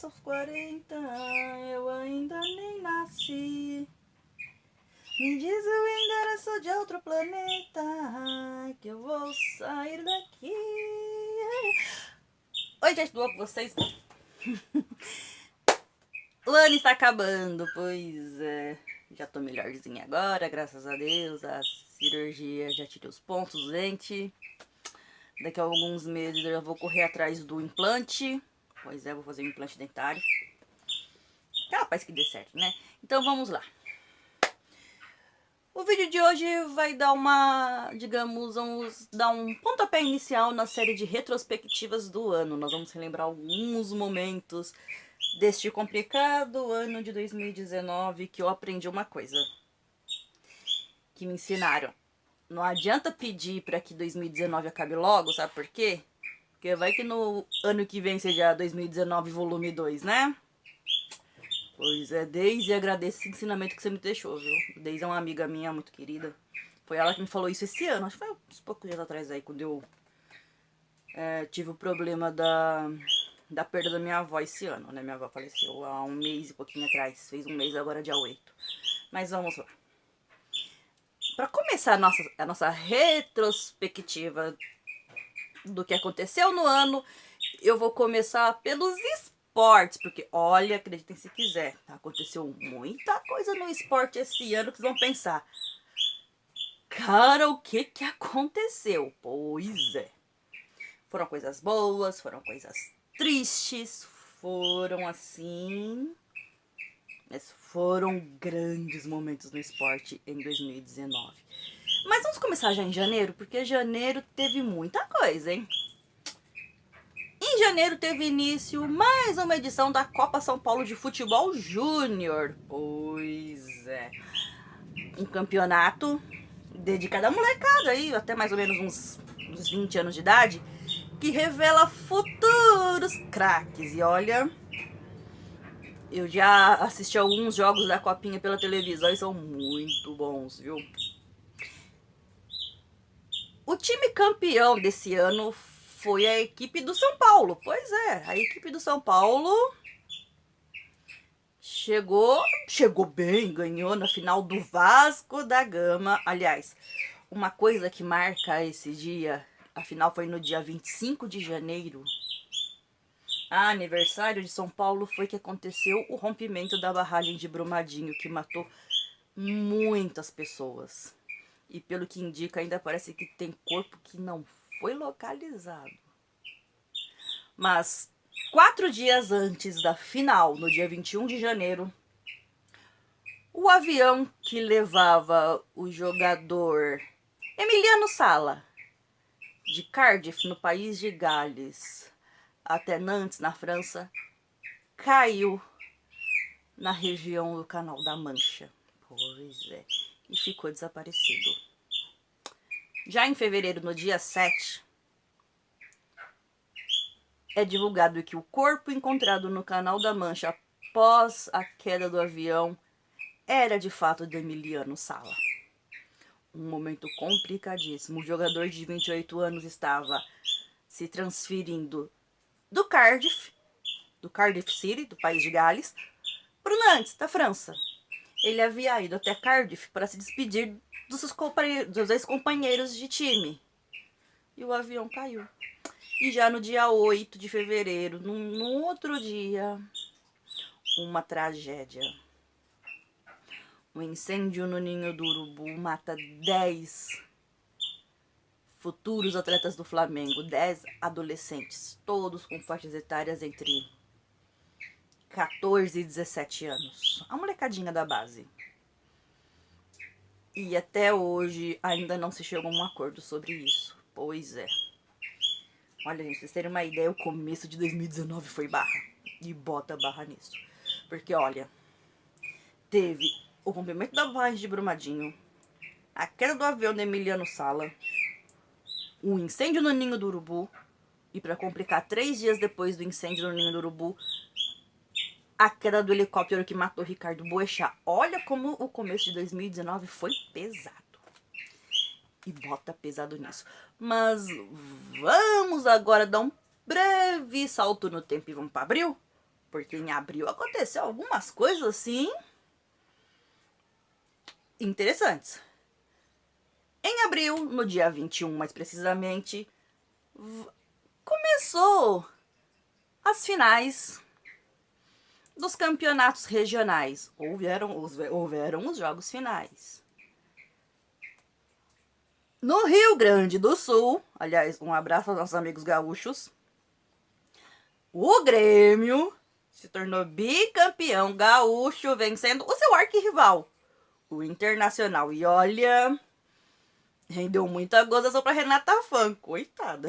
passa aos 40, eu ainda nem nasci. Me diz, eu ainda sou de outro planeta, que eu vou sair daqui. Oi, gente, tudo bom com vocês? O ano está acabando, pois é. Já tô melhorzinha agora, graças a Deus. A cirurgia já tirei os pontos, gente. Daqui a alguns meses eu já vou correr atrás do implante. Pois é, vou fazer um implante dentário. Capaz que dê certo, né? Então vamos lá. O vídeo de hoje vai dar vamos dar um pontapé inicial na série de retrospectivas do ano. Nós vamos relembrar alguns momentos deste complicado ano de 2019 que eu aprendi uma coisa. Que me ensinaram. Não adianta pedir para que 2019 acabe logo, sabe por quê? Porque vai que no ano que vem seja 2019 volume 2, né? Pois é, Deise, agradeço esse ensinamento que você me deixou, viu? Deise é uma amiga minha muito querida. Foi ela que me falou isso esse ano, acho que foi uns poucos dias atrás aí, quando eu tive o problema da perda da minha avó esse ano, né? Minha avó faleceu há um mês e pouquinho atrás, fez um mês agora, dia 8. Mas vamos lá. Para começar a nossa retrospectiva do que aconteceu no ano, eu vou começar pelos esportes, porque olha, acreditem se quiser, aconteceu muita coisa no esporte esse ano que vocês vão pensar. Cara, o que aconteceu? Pois é. Foram coisas boas, foram coisas tristes, foram assim... Mas foram grandes momentos no esporte em 2019. Mas vamos começar já em janeiro, porque janeiro teve muita coisa, hein? Em janeiro teve início mais uma edição da Copa São Paulo de Futebol Júnior. Pois é. Um campeonato dedicado à molecada aí, até mais ou menos uns 20 anos de idade, que revela futuros craques. E olha, eu já assisti alguns jogos da Copinha pela televisão e são muito bons, viu? O time campeão desse ano foi a equipe do São Paulo. Pois é, a equipe do São Paulo chegou bem, ganhou na final do Vasco da Gama. Aliás, uma coisa que marca esse dia, a final foi no dia 25 de janeiro. Aniversário de São Paulo foi que aconteceu o rompimento da barragem de Brumadinho, que matou muitas pessoas. E pelo que indica, ainda parece que tem corpo que não foi localizado. Mas 4 dias antes da final, no dia 21 de janeiro, o avião que levava o jogador Emiliano Sala, de Cardiff, no país de Gales, até Nantes, na França, caiu na região do Canal da Mancha. Pois é, e ficou desaparecido. Já em fevereiro, no dia 7, é divulgado que o corpo encontrado no Canal da Mancha após a queda do avião era de fato de Emiliano Sala. Um momento complicadíssimo. O jogador de 28 anos estava se transferindo do Cardiff City, do país de Gales, para o Nantes, da França. Ele havia ido até Cardiff para se despedir dos ex-companheiros de time. E o avião caiu. E já no dia 8 de fevereiro, num outro dia, uma tragédia. Um incêndio no Ninho do Urubu mata 10 futuros atletas do Flamengo, 10 adolescentes, todos com faixas etárias entre 14 e 17 anos. A molecadinha da base. E até hoje ainda não se chegou a um acordo sobre isso. Pois é. Olha, gente, pra vocês terem uma ideia, o começo de 2019 foi barra. E bota barra nisso. Porque, olha, teve o rompimento da barragem de Brumadinho, a queda do avião de Emiliano Sala, um incêndio no Ninho do Urubu, e para complicar, 3 dias depois do incêndio no Ninho do Urubu, a queda do helicóptero que matou Ricardo Boechat. Olha como o começo de 2019 foi pesado. E bota pesado nisso. Mas vamos agora dar um breve salto no tempo e vamos para abril? Porque em abril aconteceu algumas coisas assim interessantes. Em abril, no dia 21 mais precisamente, começou as finais dos campeonatos regionais. Houveram os jogos finais. No Rio Grande do Sul, aliás, um abraço aos nossos amigos gaúchos, o Grêmio se tornou bicampeão gaúcho, vencendo o seu arquirrival, o Internacional. E olha, rendeu muita gozação pra Renata Fã, coitada.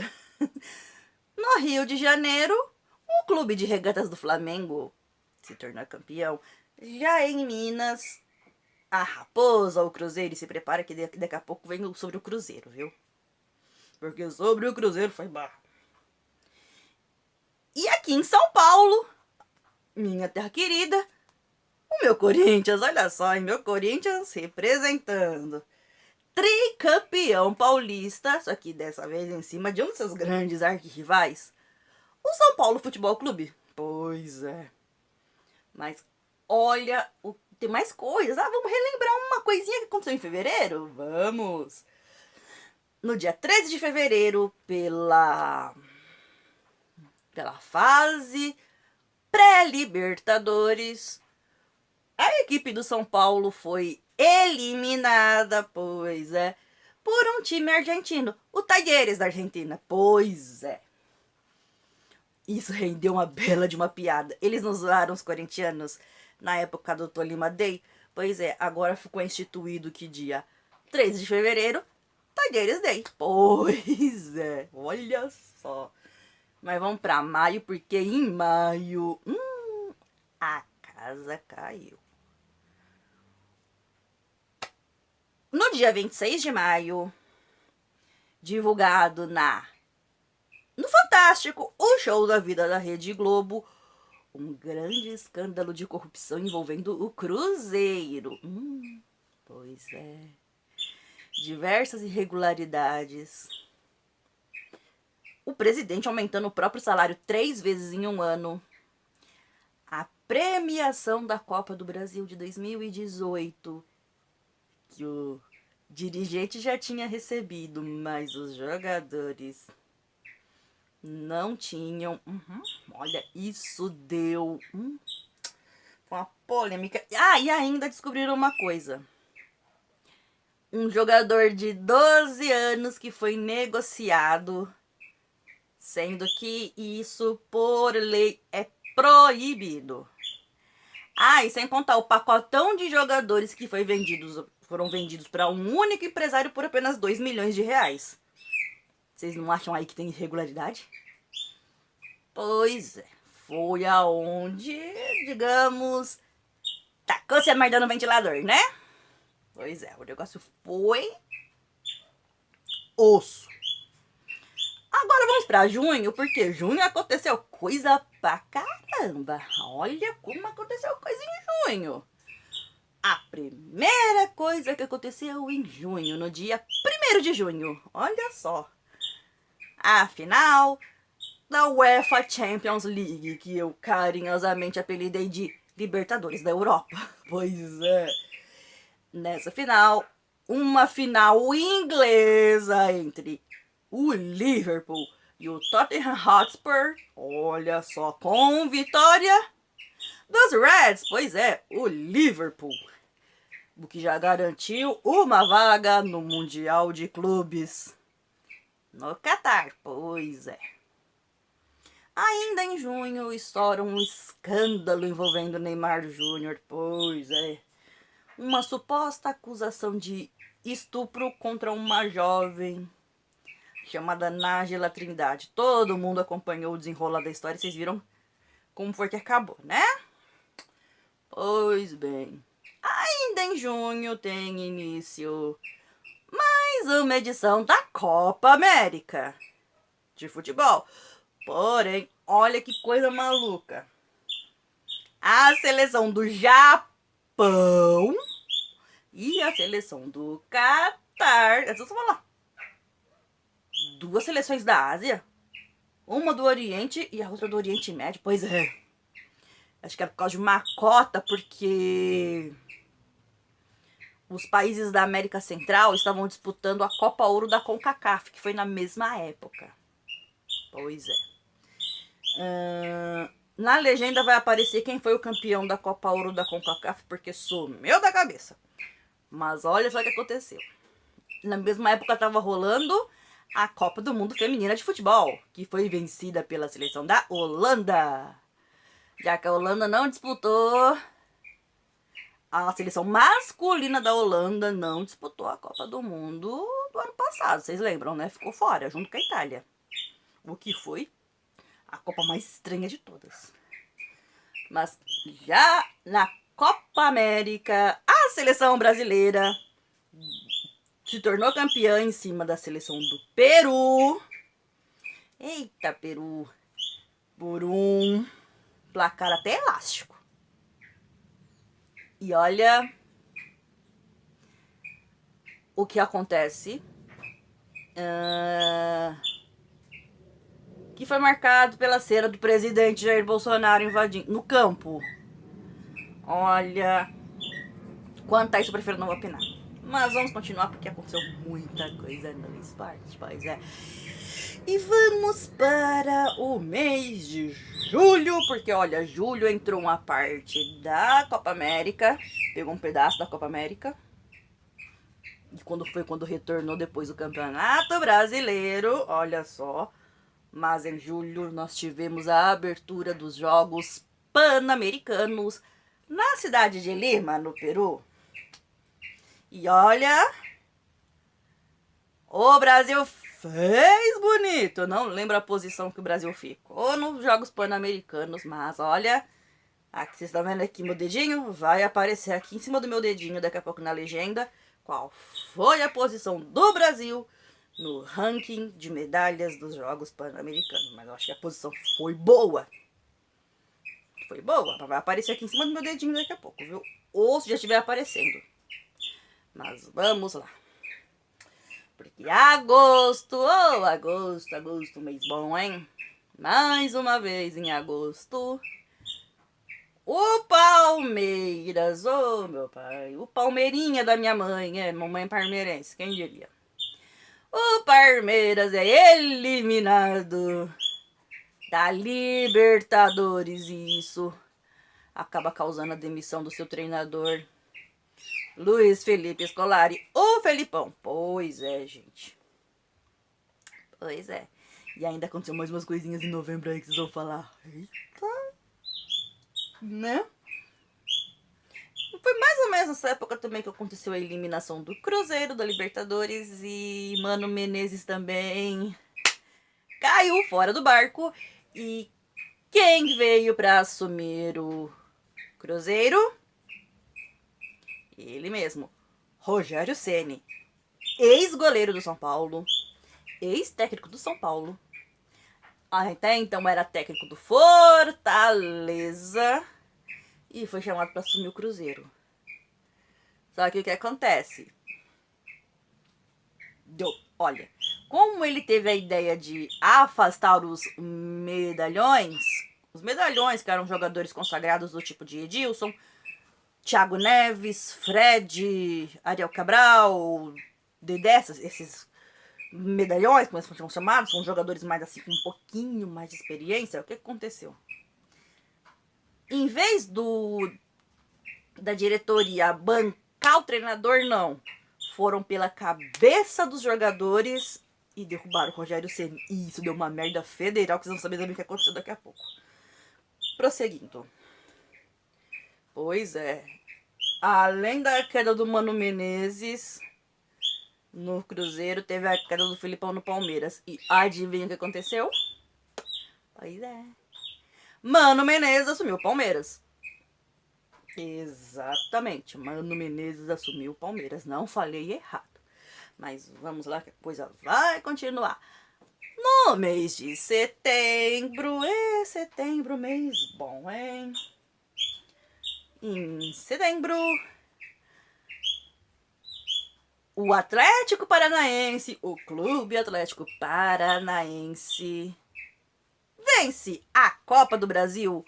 No Rio de Janeiro, o clube de regatas do Flamengo se tornou campeão. Já em Minas, a Raposa, o Cruzeiro, e se prepara que daqui a pouco vem sobre o Cruzeiro, viu? Porque sobre o Cruzeiro foi barra. E aqui em São Paulo, minha terra querida, o meu Corinthians, olha só, meu Corinthians representando. Tricampeão paulista, só que dessa vez em cima de um dos seus grandes arquirrivais, o São Paulo Futebol Clube. Pois é. Mas olha, tem mais coisas. Vamos relembrar uma coisinha que aconteceu em fevereiro? Vamos! No dia 13 de fevereiro, pela fase pré-Libertadores, a equipe do São Paulo foi eliminada, pois é, por um time argentino, o Talleres da Argentina. Pois é. Isso rendeu uma bela de uma piada. Eles nos zoaram os corintianos na época do Tolima Day. Pois é, agora ficou instituído que dia 13 de fevereiro, Talleres Day. Pois é, olha só. Mas vamos pra maio, porque em maio a casa caiu. No dia 26 de maio, divulgado no Fantástico, o Show da Vida da Rede Globo, um grande escândalo de corrupção envolvendo o Cruzeiro. Pois é. Diversas irregularidades. O presidente aumentando o próprio salário 3 vezes em um ano. A premiação da Copa do Brasil de 2018, que o dirigente já tinha recebido, mas os jogadores não tinham. Olha, isso deu uma polêmica. E ainda descobriram uma coisa. Um jogador de 12 anos que foi negociado, sendo que isso, por lei, é proibido. E sem contar o pacotão de jogadores que foram vendidos para um único empresário por apenas 2 milhões de reais. Vocês não acham aí que tem irregularidade? Pois é, foi aonde, digamos, tacou-se a merda no ventilador, né? Pois é, o negócio foi osso. Agora vamos pra junho, porque junho aconteceu coisa pra caramba. Olha como aconteceu coisa em junho. A primeira coisa que aconteceu em junho, no dia 1º de junho, olha só. A final da UEFA Champions League, que eu carinhosamente apelidei de Libertadores da Europa. Pois é. Nessa final, uma final inglesa entre o Liverpool e o Tottenham Hotspur. Olha só, com vitória dos Reds. Pois é, o Liverpool, o que já garantiu uma vaga no Mundial de Clubes no Catar. Pois é. Ainda em junho, estoura um escândalo envolvendo Neymar Júnior. Pois é. Uma suposta acusação de estupro contra uma jovem chamada Nájila Trindade. Todo mundo acompanhou o desenrolar da história e vocês viram como foi que acabou, né? Pois bem. Ainda em junho tem início mais uma edição da Copa América de futebol. Porém, olha que coisa maluca. A seleção do Japão e a seleção do Catar. Deixa eu falar. 2 seleções da Ásia. Uma do Oriente e a outra do Oriente Médio. Pois é. Acho que era por causa de uma cota, porque os países da América Central estavam disputando a Copa Ouro da CONCACAF, que foi na mesma época. Pois é. Na legenda vai aparecer quem foi o campeão da Copa Ouro da CONCACAF, porque sumiu da cabeça. Mas olha só o que aconteceu. Na mesma época estava rolando a Copa do Mundo Feminina de Futebol, que foi vencida pela seleção da Holanda. Já que a Holanda não disputou, a seleção masculina da Holanda não disputou a Copa do Mundo do ano passado. Vocês lembram, né? Ficou fora, junto com a Itália. O que foi a Copa mais estranha de todas. Mas já na Copa América, a seleção brasileira se tornou campeã em cima da seleção do Peru. Eita, Peru. Por um placar até elástico. E olha o que acontece. Que foi marcado pela cena do presidente Jair Bolsonaro invadindo no campo. Olha, quanto a isso eu prefiro não opinar. Mas vamos continuar porque aconteceu muita coisa no esporte, pois é. E vamos para o mês de julho, porque olha, julho entrou uma parte da Copa América, pegou um pedaço da Copa América. E quando retornou depois do Campeonato Brasileiro, olha só. Mas em julho nós tivemos a abertura dos Jogos Pan-Americanos na cidade de Lima, no Peru. E olha, o Brasil fez bonito. Não lembro a posição que o Brasil ficou nos Jogos Pan-Americanos, mas olha, aqui vocês estão vendo aqui meu dedinho? Vai aparecer aqui em cima do meu dedinho daqui a pouco na legenda qual foi a posição do Brasil no ranking de medalhas dos Jogos Pan-Americanos. Mas eu acho que a posição foi boa. Foi boa. Vai aparecer aqui em cima do meu dedinho daqui a pouco, viu? Ou se já estiver aparecendo. Mas vamos lá. Porque agosto, agosto, mês bom, hein? Mais uma vez em agosto. O Palmeiras, meu pai. O Palmeirinha da minha mãe, mamãe palmeirense, quem diria? O Palmeiras é eliminado da Libertadores e isso acaba causando a demissão do seu treinador, Luiz Felipe Scolari, o Felipão. Pois é, gente. Pois é. E ainda aconteceu mais umas coisinhas em novembro aí que vocês vão falar. Eita. Né? Foi mais ou menos nessa época também que aconteceu a eliminação do Cruzeiro, da Libertadores. E Mano Menezes também caiu fora do barco. E quem veio para assumir o Cruzeiro? Ele mesmo, Rogério Ceni, ex-goleiro do São Paulo, ex-técnico do São Paulo. Até então era técnico do Fortaleza e foi chamado para assumir o Cruzeiro. Só que o que acontece? Olha, como ele teve a ideia de afastar os medalhões que eram jogadores consagrados do tipo de Edilson, Thiago Neves, Fred, Ariel Cabral, Dedé, esses medalhões, como eles são chamados, são jogadores mais assim, com um pouquinho mais de experiência. O que aconteceu? Em vez da diretoria bancar o treinador, não. Foram pela cabeça dos jogadores e derrubaram o Rogério Ceni. E isso deu uma merda federal, que vocês vão saber também o que aconteceu daqui a pouco. Prosseguindo. Pois é. Além da queda do Mano Menezes no Cruzeiro, teve a queda do Felipão no Palmeiras. E adivinha o que aconteceu? Pois é. Mano Menezes assumiu o Palmeiras. Exatamente. Mano Menezes assumiu o Palmeiras. Não falei errado. Mas vamos lá que a coisa vai continuar. No mês de setembro. Setembro, mês bom, hein? Em setembro, o Atlético Paranaense, o Clube Atlético Paranaense, vence a Copa do Brasil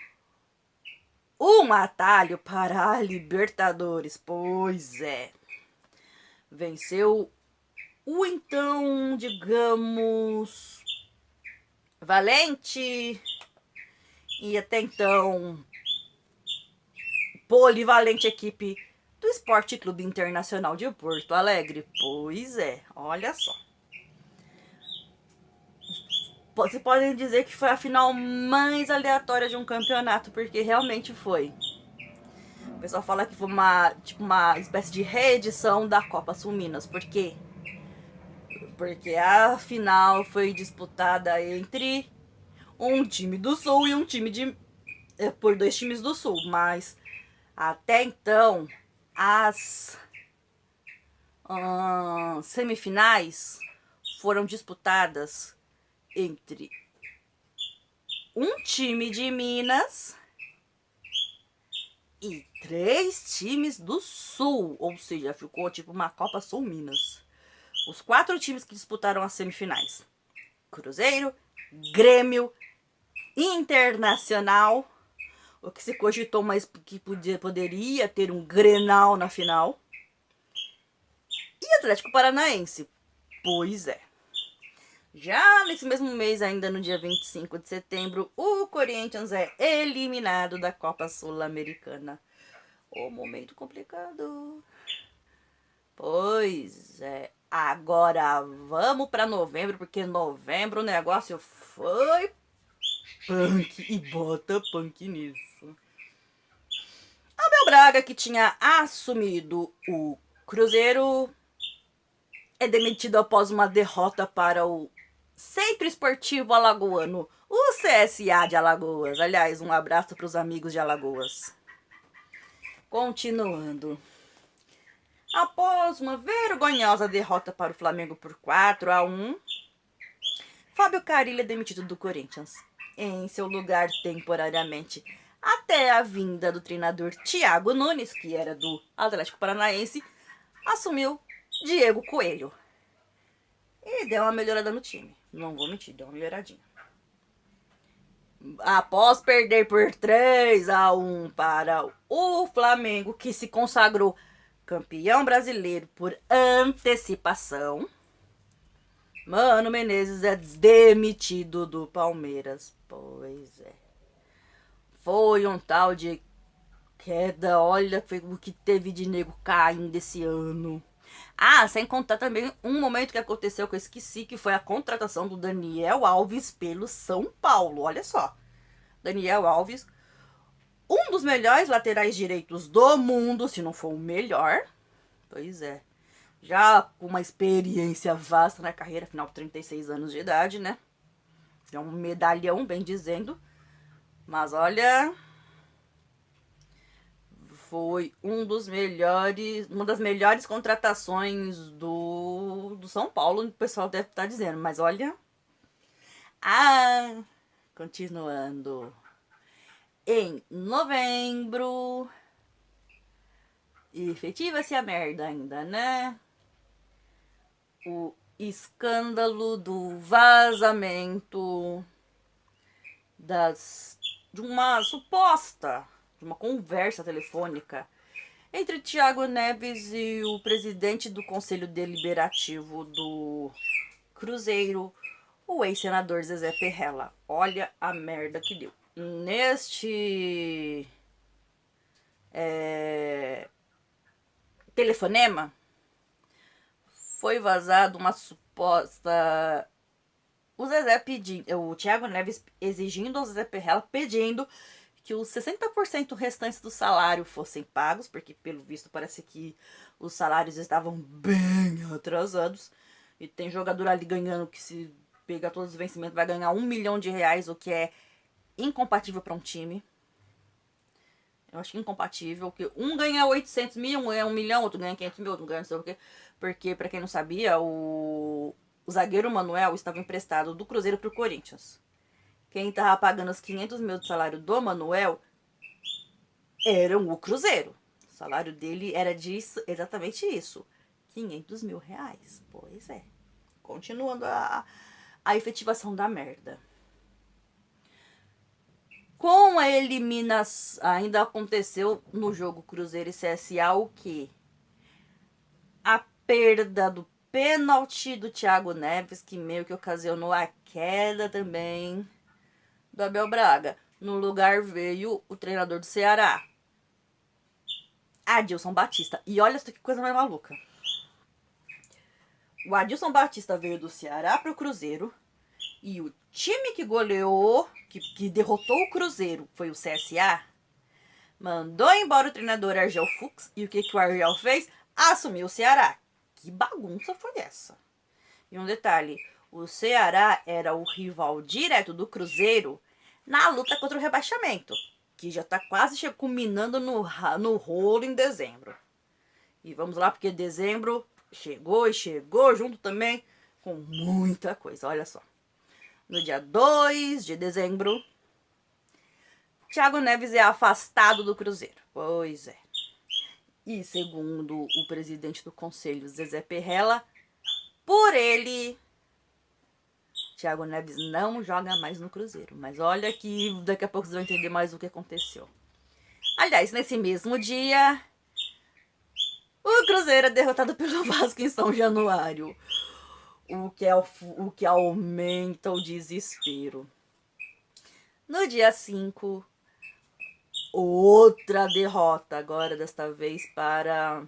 Um atalho para a Libertadores. Pois é. Venceu o então, digamos, valente e até então polivalente equipe do Esporte Clube Internacional de Porto Alegre. Pois é, olha só. Vocês podem dizer que foi a final mais aleatória de um campeonato, porque realmente foi. O pessoal fala que foi uma espécie de reedição da Copa Sul Minas. Por quê? Porque a final foi disputada entre um time do Sul e um time por dois times do Sul. Mas até então, as semifinais foram disputadas entre um time de Minas e 3 times do Sul, ou seja, ficou tipo uma Copa Sul Minas. Os 4 times que disputaram as semifinais: Cruzeiro, Grêmio, Internacional, o que se cogitou, mas que poderia ter um Grenal na final, e Atlético Paranaense. Pois é. Já nesse mesmo mês, ainda no dia 25 de setembro, o Corinthians é eliminado da Copa Sul-Americana. O momento complicado. Pois é. Agora vamos para novembro, porque novembro o negócio foi punk e bota punk nisso. Abel Braga, que tinha assumido o Cruzeiro, é demitido após uma derrota para o Centro Esportivo Alagoano, o CSA de Alagoas. Aliás, um abraço para os amigos de Alagoas. Continuando. Após uma vergonhosa derrota para o Flamengo por 4-1, Fábio Carille é demitido do Corinthians. Em seu lugar, temporariamente, até a vinda do treinador Thiago Nunes, que era do Atlético Paranaense, assumiu Diego Coelho. E deu uma melhorada no time. Não vou mentir, deu uma melhoradinha. Após perder por 3-1 para o Flamengo, que se consagrou campeão brasileiro por antecipação, Mano Menezes é demitido do Palmeiras. Pois é. Foi um tal de queda. Olha o que teve de nego caindo esse ano. Ah, sem contar também um momento que aconteceu que eu esqueci, que foi a contratação do Daniel Alves pelo São Paulo. Olha só. Daniel Alves, um dos melhores laterais direitos do mundo, se não for o melhor. Pois é. Já com uma experiência vasta na carreira, afinal 36 anos de idade, né? É um medalhão, bem dizendo. Mas olha, foi uma das melhores contratações do São Paulo, o pessoal deve estar dizendo. Mas olha, continuando. Em novembro, efetiva-se a merda ainda, né? O escândalo do vazamento de uma conversa telefônica entre Thiago Neves e o presidente do Conselho Deliberativo do Cruzeiro, o ex-senador Zezé Perrella. Olha a merda que deu. Neste telefonema foi vazado uma suposta... O Thiago Neves exigindo ao Zezé Perrella, pedindo que os 60% restantes do salário fossem pagos, porque pelo visto parece que os salários estavam bem atrasados. E tem jogador ali ganhando que, se pegar todos os vencimentos, vai ganhar R$1 milhão, o que é incompatível para um time. Eu acho incompatível, que um ganha 800 mil, um ganha 1 milhão, outro ganha 500 mil, outro ganha não sei o quê. Porque, pra quem não sabia, o zagueiro Manuel estava emprestado do Cruzeiro pro Corinthians. Quem tava pagando os 500 mil do salário do Manuel era o Cruzeiro. O salário dele era disso, exatamente isso. R$500 mil. Pois é. Continuando a efetivação da merda. Com a eliminação, ainda aconteceu no jogo Cruzeiro e CSA o quê? A perda do pênalti do Thiago Neves, que meio que ocasionou a queda também do Abel Braga. No lugar veio o treinador do Ceará, Adilson Batista. E olha só que coisa mais maluca. O Adilson Batista veio do Ceará pro Cruzeiro. E o time que goleou, que derrotou o Cruzeiro, foi o CSA. Mandou embora o treinador Argel Fux. E o que o Argel fez? Assumiu o Ceará. Que bagunça foi essa? E um detalhe. O Ceará era o rival direto do Cruzeiro na luta contra o rebaixamento. Que já tá quase culminando no rolo em dezembro. E vamos lá, porque dezembro chegou e chegou junto também com muita coisa. Olha só. No dia 2 de dezembro, Thiago Neves é afastado do Cruzeiro. Pois é. E segundo o presidente do conselho, Zezé Perrella, por ele, Thiago Neves não joga mais no Cruzeiro. Mas olha que daqui a pouco vocês vão entender mais o que aconteceu. Aliás, nesse mesmo dia, o Cruzeiro é derrotado pelo Vasco em São Januário. O que aumenta o desespero. No dia 5, outra derrota, agora desta vez para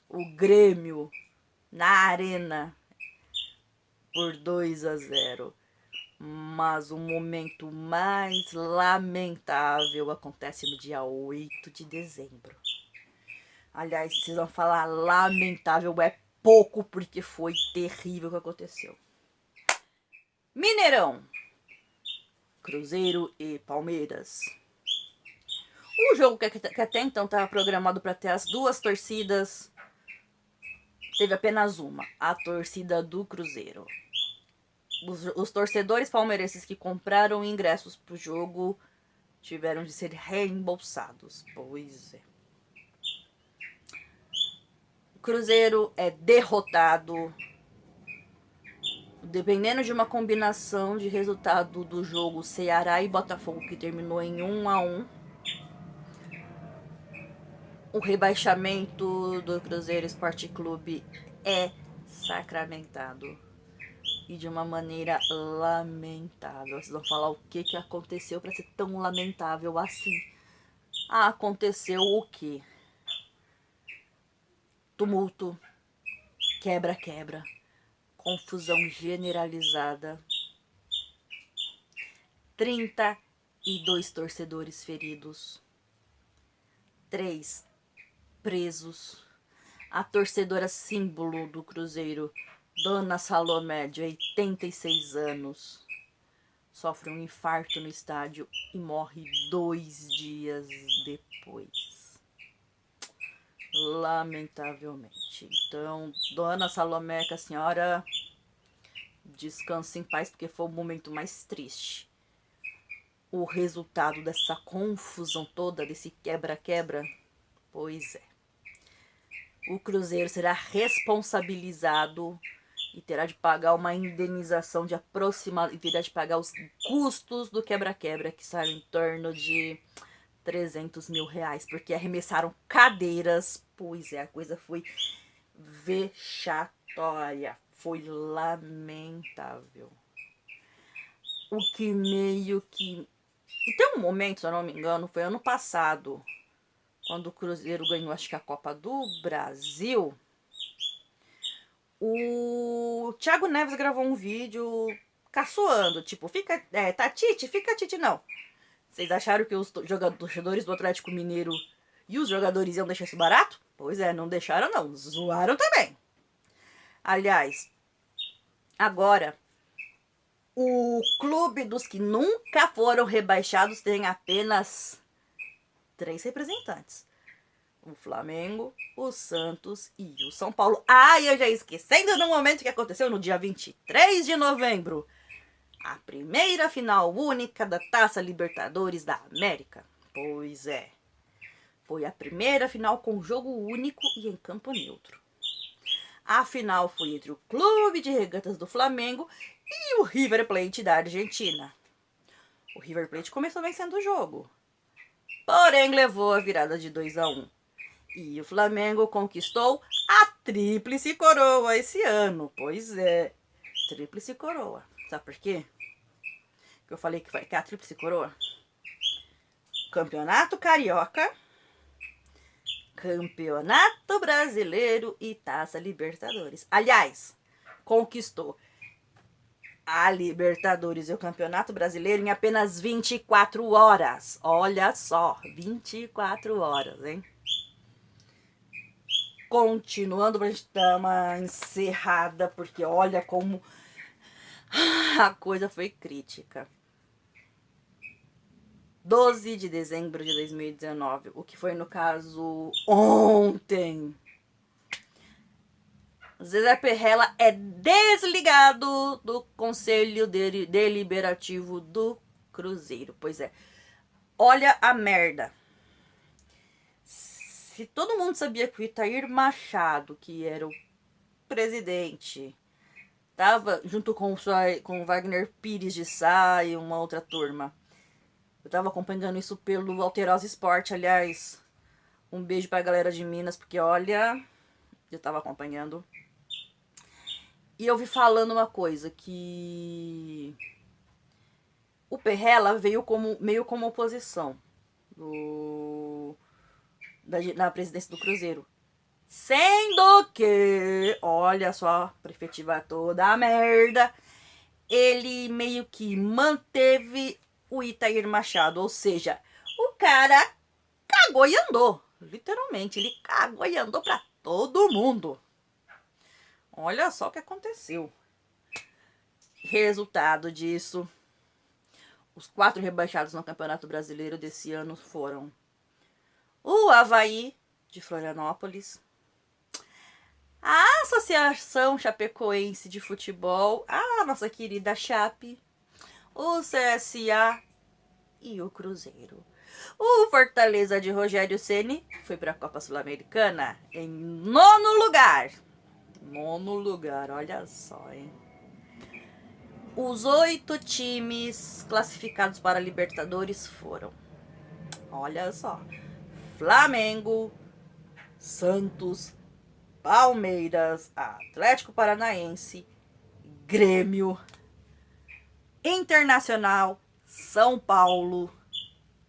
o Grêmio na Arena por 2-0. Mas o momento mais lamentável acontece no dia 8 de dezembro. Aliás, vocês vão falar lamentável, é pouco, porque foi terrível o que aconteceu. Mineirão, Cruzeiro e Palmeiras. O jogo que até então estava programado para ter as duas torcidas, teve apenas uma, a torcida do Cruzeiro. Os torcedores palmeirenses que compraram ingressos para o jogo tiveram de ser reembolsados. Pois é. O Cruzeiro é derrotado. Dependendo de uma combinação de resultado do jogo Ceará e Botafogo, que terminou em 1-1, o rebaixamento do Cruzeiro Esporte Clube é sacramentado. E de uma maneira lamentável. Vocês vão falar o que aconteceu para ser tão lamentável assim. Aconteceu o quê? Tumulto, quebra-quebra, confusão generalizada, 32 torcedores feridos, 3 presos, a torcedora símbolo do Cruzeiro, Dona Salomé, de 86 anos, sofre um infarto no estádio e morre 2 dias depois. Lamentavelmente. Então, Dona Salomé, que a senhora descanse em paz, porque foi o momento mais triste. O resultado dessa confusão toda, desse quebra-quebra, pois é. O Cruzeiro será responsabilizado e terá de pagar uma indenização de e terá de pagar os custos do quebra-quebra, que saem em torno de 300 mil reais, porque arremessaram cadeiras. Pois é, a coisa foi vexatória, foi lamentável. O que meio que... E tem um momento, se eu não me engano, foi ano passado, quando o Cruzeiro ganhou, acho que a Copa do Brasil, o Thiago Neves gravou um vídeo caçoando, tipo, tá Tite, fica Tite, não. Vocês acharam que os jogadores do Atlético Mineiro e os jogadores iam deixar isso barato? Pois é, não deixaram não, zoaram também. Aliás, agora, o clube dos que nunca foram rebaixados tem apenas 3 representantes. O Flamengo, o Santos e o São Paulo. Eu já esquecendo no momento que aconteceu no dia 23 de novembro. A primeira final única da Taça Libertadores da América. Pois é. Foi a primeira final com jogo único e em campo neutro. A final foi entre o Clube de Regatas do Flamengo e o River Plate da Argentina. O River Plate começou vencendo o jogo, porém levou a virada de 2-1. E o Flamengo conquistou a tríplice coroa esse ano. Pois é, tríplice coroa. Sabe por quê? Que eu falei que é a tríplice coroa? Campeonato Carioca, Campeonato Brasileiro e Taça Libertadores. Aliás, conquistou a Libertadores e o Campeonato Brasileiro em apenas 24 horas. Olha só, 24 horas, hein? Continuando pra gente dar uma encerrada, porque olha como a coisa foi crítica. 12 de dezembro de 2019, o que foi no caso ontem. Zezé Perrella é desligado do Conselho Deliberativo do Cruzeiro. Pois é, olha a merda. Se todo mundo sabia que o Itair Machado, que era o presidente, tava junto com o Wagner Pires de Sá e uma outra turma. Eu tava acompanhando isso pelo Alterosa Esporte, aliás. Um beijo pra galera de Minas, porque olha, eu tava acompanhando. E eu vi falando uma coisa, que o Perrella veio meio como oposição na presidência do Cruzeiro. Sendo que, olha só, a perspectiva toda a merda, ele meio que manteve o Itair Machado, ou seja, o cara cagou e andou, literalmente, ele cagou e andou pra todo mundo. Olha só o que aconteceu. Resultado disso, os 4 rebaixados no Campeonato Brasileiro desse ano foram o Avaí de Florianópolis, a Associação Chapecoense de Futebol, a nossa querida Chape, o CSA e o Cruzeiro. O Fortaleza de Rogério Ceni foi para a Copa Sul-Americana em 9º lugar. 9º lugar, olha só, hein? Os 8 times classificados para a Libertadores foram, olha só, Flamengo, Santos, Palmeiras, Atlético Paranaense, Grêmio, Internacional, São Paulo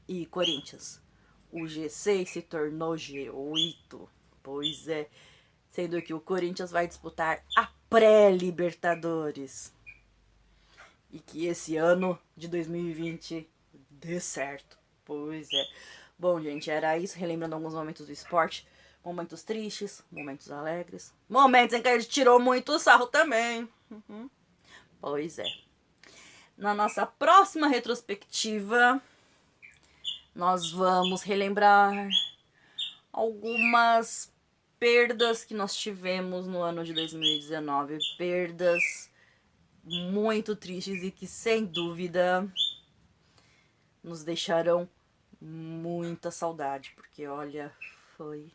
e Corinthians. O G6 se tornou G8, pois é, sendo que o Corinthians vai disputar a pré-Libertadores. E que esse ano de 2020 dê certo, pois é. Bom, gente, era isso, relembrando alguns momentos do esporte. Momentos tristes, momentos alegres, momentos em que a gente tirou muito sarro também. Pois é. Na nossa próxima retrospectiva, nós vamos relembrar algumas perdas que nós tivemos no ano de 2019. Perdas muito tristes e que, sem dúvida, nos deixarão muita saudade. Porque, olha, foi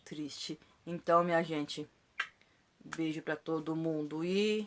triste. Então, minha gente, beijo pra todo mundo e